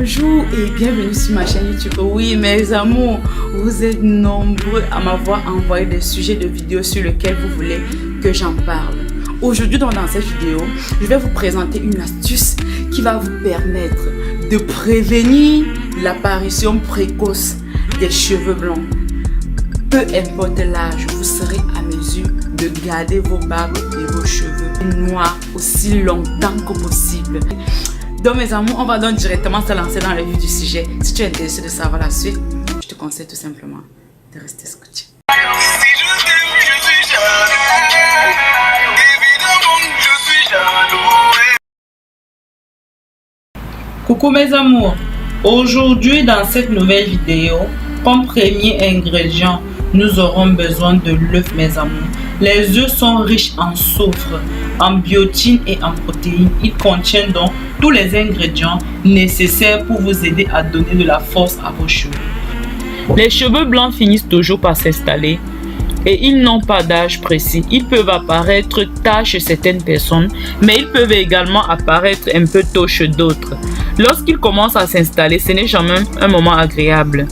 Bonjour et bienvenue sur ma chaîne YouTube. Oui mes amours, vous êtes nombreux à m'avoir envoyé des sujets de vidéos sur lesquels vous voulez que j'en parle. Aujourd'hui dans cette vidéo, je vais vous présenter une astuce qui va vous permettre de prévenir l'apparition précoce des cheveux blancs. Peu importe l'âge, vous serez à mesure de garder vos barbes et vos cheveux noirs aussi longtemps que possible. Donc mes amours, on va donc directement se lancer dans le vif du sujet. Si tu es intéressé de savoir la suite, je te conseille tout simplement de rester scotché. Coucou mes amours, aujourd'hui dans cette nouvelle vidéo, comme premier ingrédient, nous aurons besoin de l'œuf mes amours. Les œufs sont riches en soufre, en biotine et en protéines. Ils contiennent donc tous les ingrédients nécessaires pour vous aider à donner de la force à vos cheveux. Les cheveux blancs finissent toujours par s'installer et ils n'ont pas d'âge précis. Ils peuvent apparaître tard chez certaines personnes, mais ils peuvent également apparaître un peu tôt chez d'autres. Lorsqu'ils commencent à s'installer, ce n'est jamais un moment agréable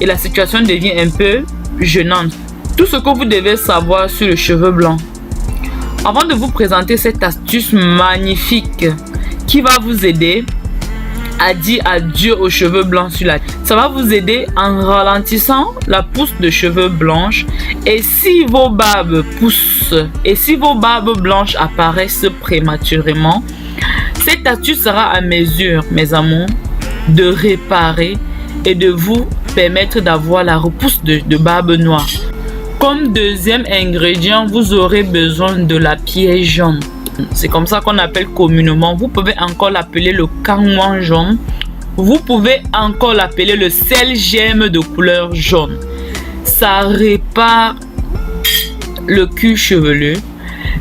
et la situation devient un peu gênante. Tout ce que vous devez savoir sur le cheveu blanc. Avant de vous présenter cette astuce magnifique qui va vous aider à dire adieu aux cheveux blancs sur la tête. Ça va vous aider en ralentissant la pousse de cheveux blanches. Et si vos barbes poussent et si vos barbes blanches apparaissent prématurément, cette astuce sera à mesure, mes amours, de réparer et de vous permettre d'avoir la repousse de barbe noire. Comme deuxième ingrédient, vous aurez besoin de la pierre jaune. C'est comme ça qu'on appelle communément. Vous pouvez encore l'appeler le canouan jaune. Vous pouvez encore l'appeler le sel gemme de couleur jaune. Ça répare le cuir chevelu.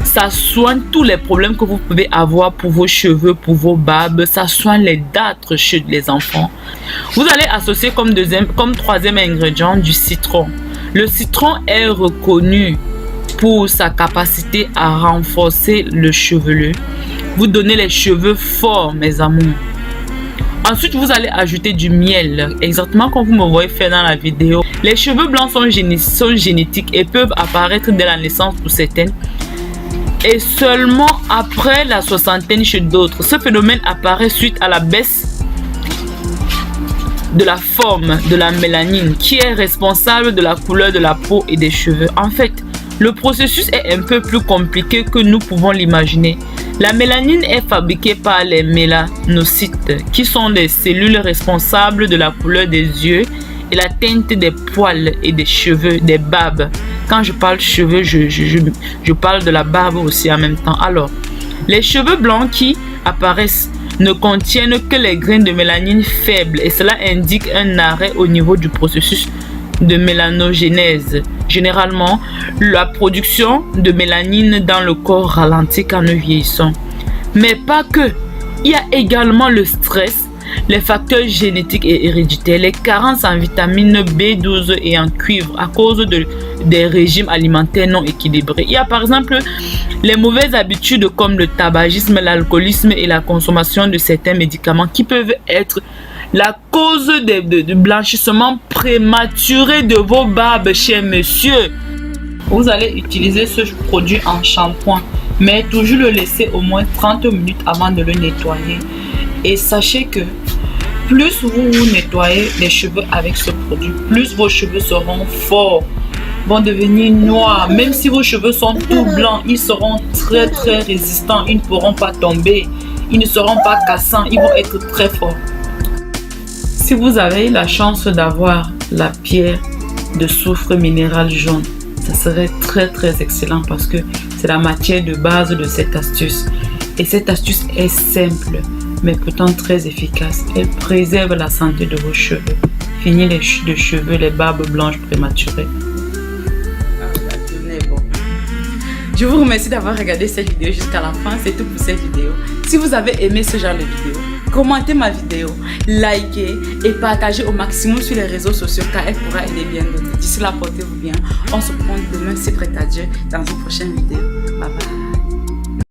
Ça soigne tous les problèmes que vous pouvez avoir pour vos cheveux, pour vos barbes. Ça soigne les dartres chez les enfants. Vous allez associer comme troisième ingrédient du citron. Le citron est reconnu pour sa capacité à renforcer le chevelu. Vous donnez les cheveux forts, mes amours. Ensuite, vous allez ajouter du miel, exactement comme vous me voyez faire dans la vidéo. Les cheveux blancs sont génétiques et peuvent apparaître dès la naissance pour certaines et seulement après la soixantaine chez d'autres. Ce phénomène apparaît suite à la baisse de la forme de la mélanine qui est responsable de la couleur de la peau et des cheveux. En fait, le processus est un peu plus compliqué que nous pouvons l'imaginer. La mélanine est fabriquée par les mélanocytes qui sont des cellules responsables de la couleur des yeux et la teinte des poils et des cheveux, des barbes. Quand je parle cheveux, je parle de la barbe aussi en même temps. Alors, les cheveux blancs qui apparaissent ne contiennent que les graines de mélanine faibles et cela indique un arrêt au niveau du processus de mélanogénèse. Généralement, la production de mélanine dans le corps ralentit quand nous vieillissons. Mais pas que. Il y a également le stress, les facteurs génétiques et héréditaires, les carences en vitamine B12 et en cuivre à cause des régimes alimentaires non équilibrés. Il y a par exemple les mauvaises habitudes comme le tabagisme, l'alcoolisme et la consommation de certains médicaments qui peuvent être la cause de blanchissement prématuré de vos barbes, cher monsieur. Vous allez utiliser ce produit en shampoing, mais toujours le laisser au moins 30 minutes avant de le nettoyer. Et sachez que plus vous nettoyez les cheveux avec ce produit, plus vos cheveux seront forts, vont devenir noirs. Même si vos cheveux sont tout blancs, ils seront très résistants. Ils ne pourront pas tomber, ils ne seront pas cassants, ils vont être très forts. Si vous avez la chance d'avoir la pierre de soufre minéral jaune, ça serait très excellent parce que c'est la matière de base de cette astuce. Et cette astuce est simple, mais pourtant très efficace. Elle préserve la santé de vos cheveux. Fini les cheveux, les barbes blanches prématurées. Je vous remercie d'avoir regardé cette vidéo jusqu'à la fin. C'est tout pour cette vidéo. Si vous avez aimé ce genre de vidéo, commentez ma vidéo, likez et partagez au maximum sur les réseaux sociaux car elle pourra aider bien d'autres. D'ici là, portez-vous bien. On se prend demain, si prêt à Dieu, dans une prochaine vidéo.